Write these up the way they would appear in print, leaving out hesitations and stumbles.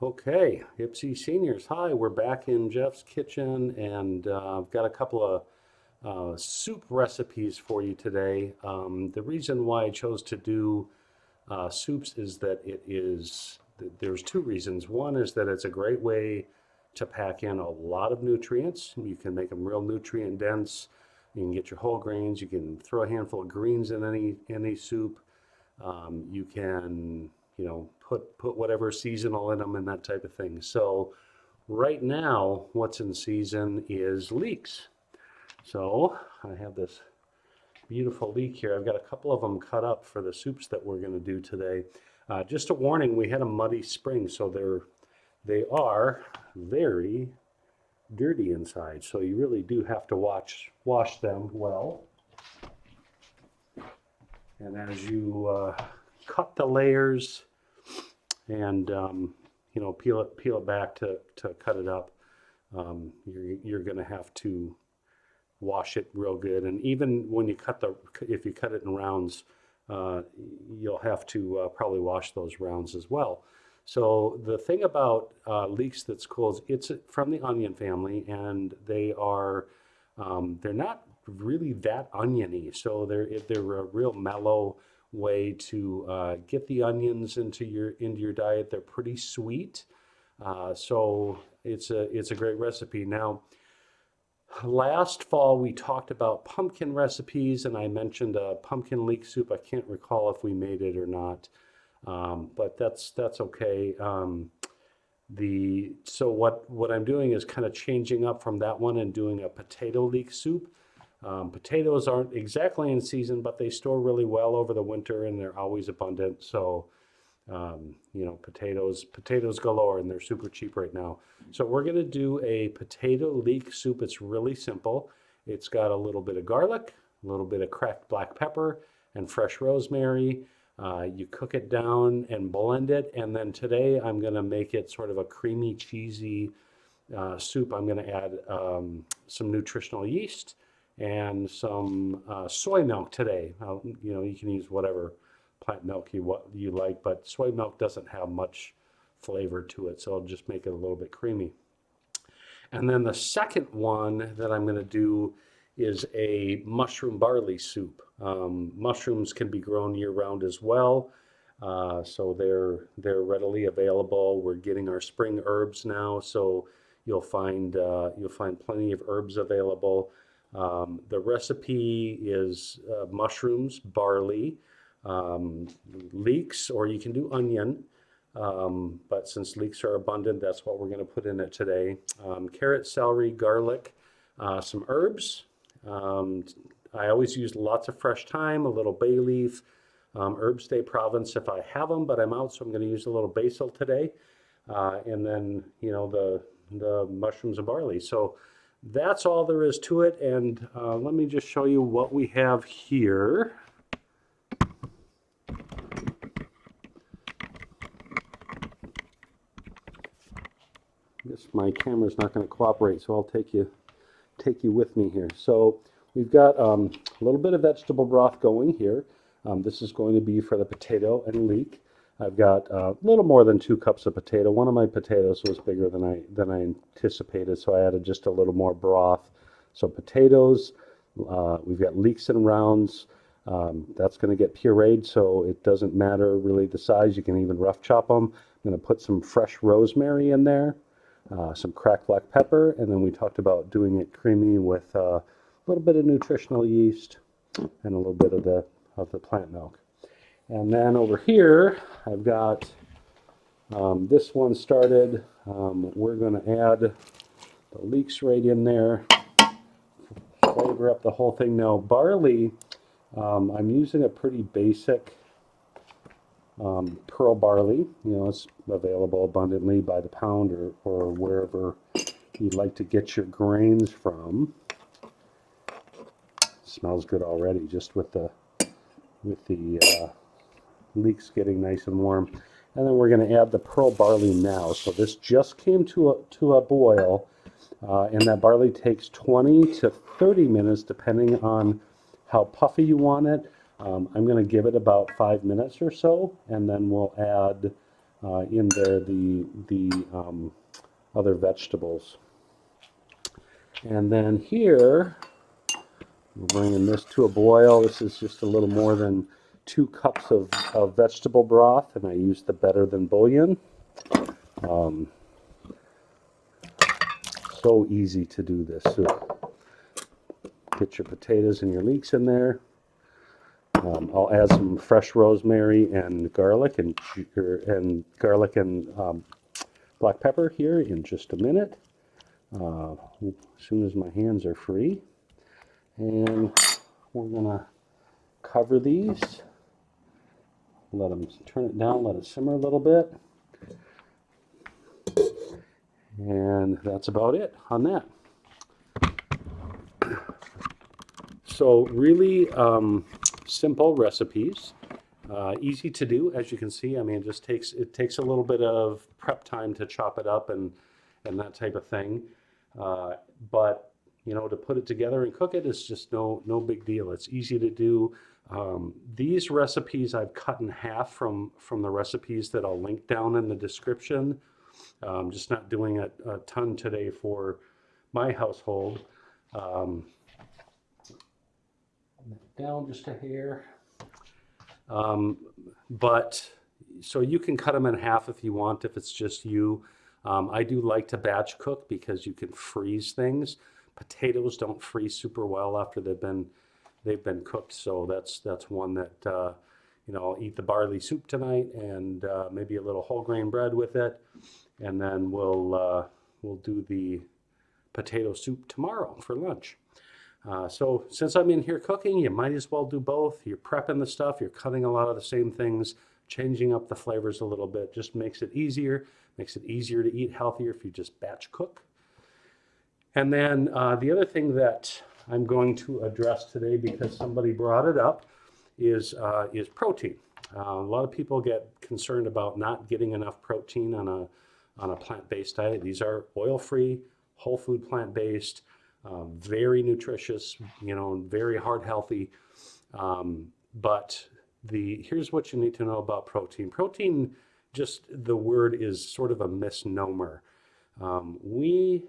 Okay, Ipsy seniors, hi. We're back in Jeff's kitchen, and I've got a couple of soup recipes for you today. The reason why I chose to do soups is that there's two reasons. One is that it's a great way to pack in a lot of nutrients. You can make them real nutrient dense. You can get your whole grains. You can throw a handful of greens in any soup. You can, put whatever seasonal in them and that type of thing. So right now, what's in season is leeks. So I have this beautiful leek here. I've got a couple of them cut up for the soups that we're going to do today. Just a warning, we had a muddy spring, so they are very dirty inside. So you really do have to wash them well. And as you cut the layers and peel it back to cut it up, you're going to have to wash it real good. And even when if you cut it in rounds, you'll have to probably wash those rounds as well. So the thing about leeks that's cool is it's from the onion family, and they're not really that oniony. So they're a real mellow way to get the onions into your diet. They're pretty sweet, so it's a great recipe. Now, last fall we talked about pumpkin recipes, and I mentioned a pumpkin leek soup. I can't recall if we made it or not, but that's okay. So what I'm doing is kind of changing up from that one and doing a potato leek soup. Potatoes aren't exactly in season, but they store really well over the winter and they're always abundant. So, potatoes galore, and they're super cheap right now. So we're going to do a potato leek soup. It's really simple. It's got a little bit of garlic, a little bit of cracked black pepper, and fresh rosemary. You cook it down and blend it. And then today I'm going to make it sort of a creamy, cheesy soup. I'm going to add some nutritional yeast and some soy milk today. You can use whatever plant milk you like, but soy milk doesn't have much flavor to it, so I'll just make it a little bit creamy. And then the second one that I'm going to do is a mushroom barley soup. Mushrooms can be grown year round as well, so they're readily available. We're getting our spring herbs now, so you'll find plenty of herbs available. The recipe is mushrooms, barley, leeks, or you can do onion. But since leeks are abundant, that's what we're going to put in it today. Carrot, celery, garlic, some herbs. I always use lots of fresh thyme, a little bay leaf, herbs de Provence if I have them, but I'm out, so I'm going to use a little basil today. And then, the mushrooms and barley. So that's all there is to it. And let me just show you what we have here. I guess my camera's not going to cooperate, so I'll take you with me here. So we've got a little bit of vegetable broth going here. This is going to be for the potato and leek. I've got a little more than 2 cups of potato. One of my potatoes was bigger than I anticipated, so I added just a little more broth. So potatoes, we've got leeks in rounds. That's going to get pureed, so it doesn't matter really the size. You can even rough chop them. I'm going to put some fresh rosemary in there, some cracked black pepper, and then we talked about doing it creamy with a little bit of nutritional yeast and a little bit of the plant milk. And then over here, I've got this one started. We're going to add the leeks right in there, flavor up the whole thing. Now, barley, I'm using a pretty basic pearl barley. It's available abundantly by the pound or wherever you'd like to get your grains from. Smells good already, just with the leeks getting nice and warm. And then we're going to add the pearl barley now. So this just came to a boil, and that barley takes 20 to 30 minutes depending on how puffy you want it. I'm going to give it about 5 minutes or so, and then we'll add in there the other vegetables. And then here, we're bringing this to a boil. This is just a little more than 2 cups of vegetable broth, and I use the Better Than bouillon. So easy to do this soup. Get your potatoes and your leeks in there. I'll add some fresh rosemary and garlic and black pepper here in just a minute. As soon as my hands are free, and we're gonna cover these. Let them turn it down. Let it simmer a little bit, and that's about it on that. So really simple recipes, easy to do, as you can see. I mean, it takes a little bit of prep time to chop it up and that type of thing. But you know, to put it together and cook it is just no big deal. It's easy to do. These recipes I've cut in half from the recipes that I'll link down in the description. Just not doing a ton today for my household. Down just a hair. But so you can cut them in half if you want, if it's just you. I do like to batch cook because you can freeze things. Potatoes don't freeze super well after they've been cooked, so that's one that you know, I'll eat the barley soup tonight and maybe a little whole grain bread with it, and then we'll do the potato soup tomorrow for lunch. So since I'm in here cooking, you might as well do both. You're prepping the stuff, you're cutting a lot of the same things, changing up the flavors a little bit, just makes it easier to eat healthier if you just batch cook. And then the other thing that I'm going to address today, because somebody brought it up, is protein. A lot of people get concerned about not getting enough protein on a plant-based diet. These are oil-free, whole food plant-based, very nutritious, you know, very heart healthy. But here's what you need to know about protein. Protein, just the word is sort of a misnomer. We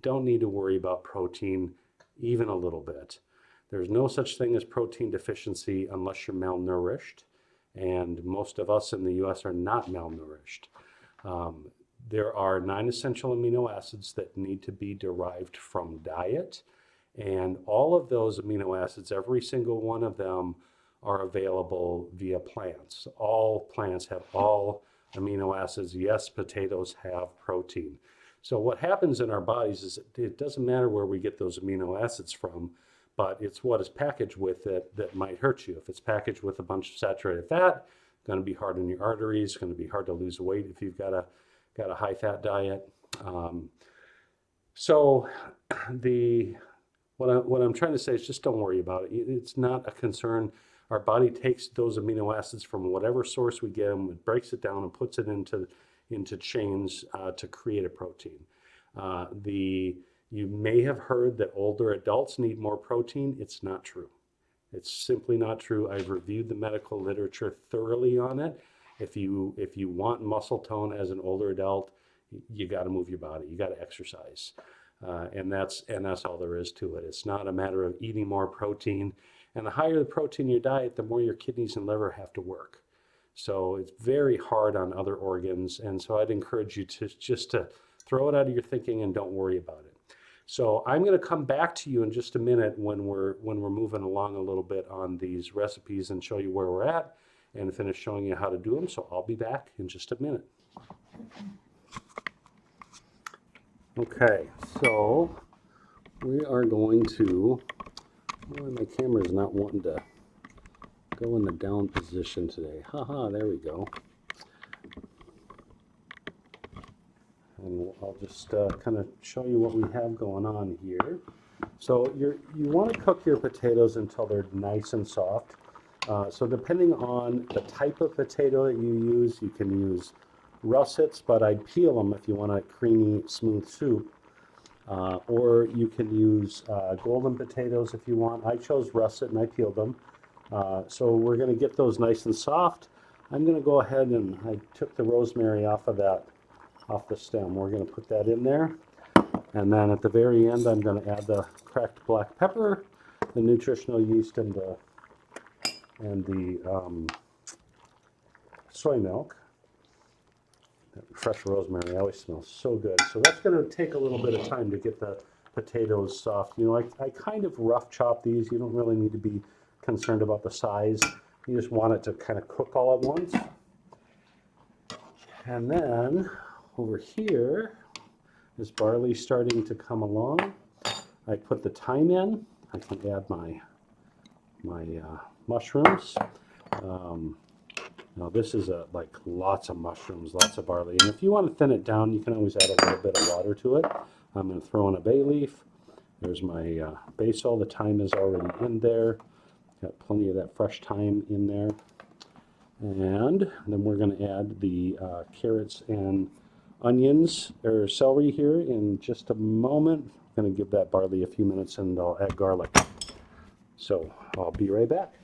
don't need to worry about protein even a little bit. There's no such thing as protein deficiency unless you're malnourished, and most of us in the US are not malnourished. There are 9 essential amino acids that need to be derived from diet, and all of those amino acids, every single one of them, are available via plants. All plants have all amino acids. Yes, potatoes have protein. So what happens in our bodies is it doesn't matter where we get those amino acids from, but it's what is packaged with it that might hurt you. If it's packaged with a bunch of saturated fat, it's going to be hard on your arteries. It's going to be hard to lose weight if you've got a high fat diet. So what I'm trying to say is just don't worry about it. It's not a concern. Our body takes those amino acids from whatever source we get them, it breaks it down and puts it into chains to create a protein. You may have heard that older adults need more protein. It's not true. It's simply not true. I've reviewed the medical literature thoroughly on it. If you want muscle tone as an older adult, you got to move your body. You got to exercise, and that's all there is to it. It's not a matter of eating more protein. And the higher the protein in your diet, the more your kidneys and liver have to work. So it's very hard on other organs. And so I'd encourage you to just throw it out of your thinking and don't worry about it. So I'm going to come back to you in just a minute when we're moving along a little bit on these recipes and show you where we're at and finish showing you how to do them. So I'll be back in just a minute. Okay, so we are going to, my camera's not wanting to go in the down position today. Haha, there we go. And I'll just kind of show you what we have going on here. So you want to cook your potatoes until they're nice and soft. So depending on the type of potato that you use, you can use russets, but I'd peel them if you want a creamy, smooth soup. Or you can use golden potatoes if you want. I chose russet and I peeled them. So we're going to get those nice and soft. I'm going to go ahead and I took the rosemary off of that, off the stem. We're going to put that in there. And then at the very end, I'm going to add the cracked black pepper, the nutritional yeast, and the soy milk. That fresh rosemary always smells so good. So that's going to take a little bit of time to get the potatoes soft. You know, I kind of rough chop these. You don't really need to be concerned about the size. You just want it to kind of cook all at once. And then over here is barley starting to come along. I put the thyme in. I can add my mushrooms. Now this is like lots of mushrooms, lots of barley. And if you want to thin it down, you can always add a little bit of water to it. I'm going to throw in a bay leaf. There's my basil. The thyme is already in there. Got plenty of that fresh thyme in there. And then we're going to add the carrots and onions or celery here in just a moment. I'm going to give that barley a few minutes and I'll add garlic. So I'll be right back.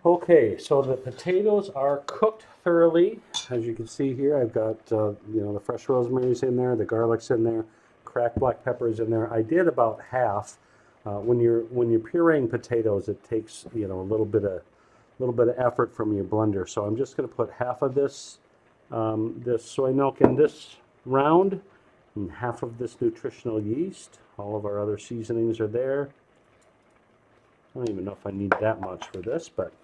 Okay, so the potatoes are cooked thoroughly. As you can see here, I've got you know, the fresh rosemary's in there, the garlic's in there, cracked black pepper's in there. I did about half. When you're pureeing potatoes, it takes, you know, a little bit of effort from your blender. So I'm just going to put half of this this soy milk in this round, and half of this nutritional yeast. All of our other seasonings are there. I don't even know if I need that much for this, but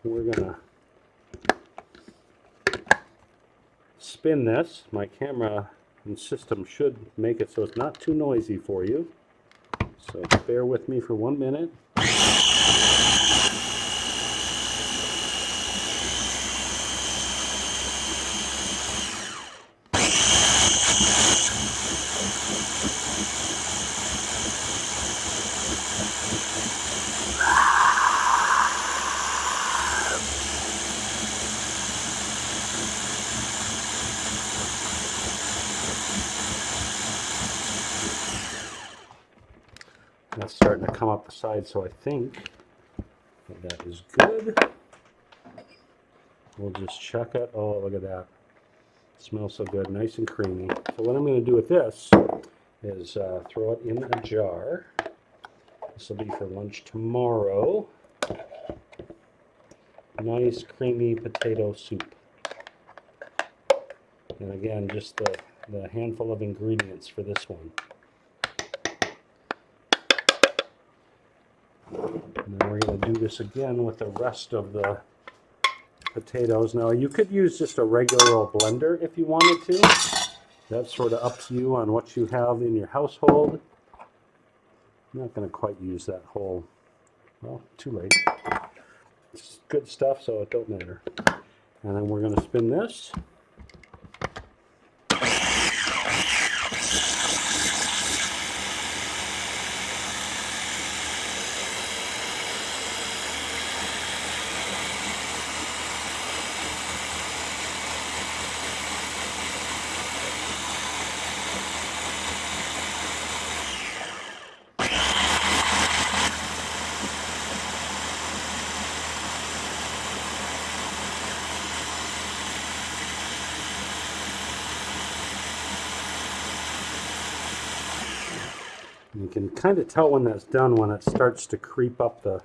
we're gonna spin this. My camera and system should make it so it's not too noisy for you. So bear with me for 1 minute. That's starting to come up the side, so I think that is good. We'll just check it. Oh, look at that. It smells so good, nice and creamy. So what I'm going to do with this is throw it in a jar. This will be for lunch tomorrow. Nice creamy potato soup. And again, just the handful of ingredients for this one. And then we're going to do this again with the rest of the potatoes. Now you could use just a regular old blender if you wanted to. That's sort of up to you on what you have in your household. I'm not going to quite use that whole, well, too late. It's good stuff, so it don't matter. And then we're going to spin this. You can kind of tell when that's done when it starts to creep up the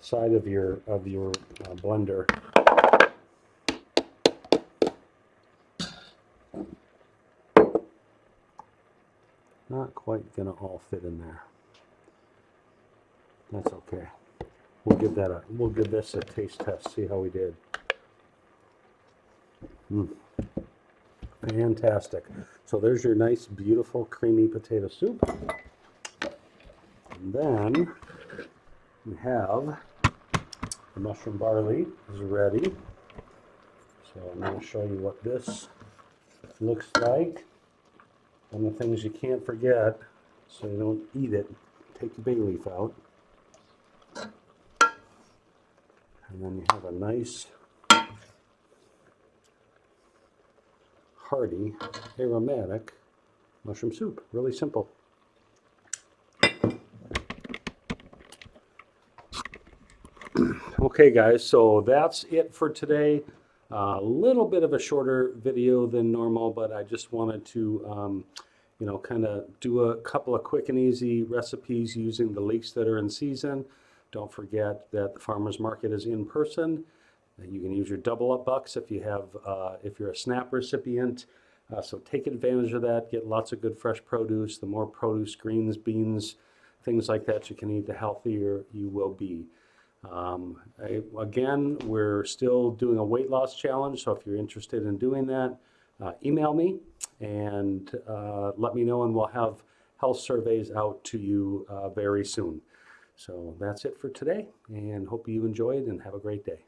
side of your blender. Not quite gonna all fit in there. That's okay. We'll give this a taste test, see how we did. Fantastic. So there's your nice, beautiful, creamy potato soup. And then we have the mushroom barley is ready. So I'm going to show you what this looks like. One of the things you can't forget, so you don't eat it, take the bay leaf out. And then you have a nice, hearty, aromatic mushroom soup. Really simple. Okay, guys, so that's it for today. A little bit of a shorter video than normal, but I just wanted to, kind of do a couple of quick and easy recipes using the leeks that are in season. Don't forget that the farmers market is in person. You can use your double up bucks if you have, if you're a SNAP recipient. So take advantage of that. Get lots of good fresh produce. The more produce, greens, beans, things like that you can eat, the healthier you will be. Again, we're still doing a weight loss challenge, so if you're interested in doing that, email me and let me know, and we'll have health surveys out to you very soon. So that's it for today, and hope you enjoyed and have a great day.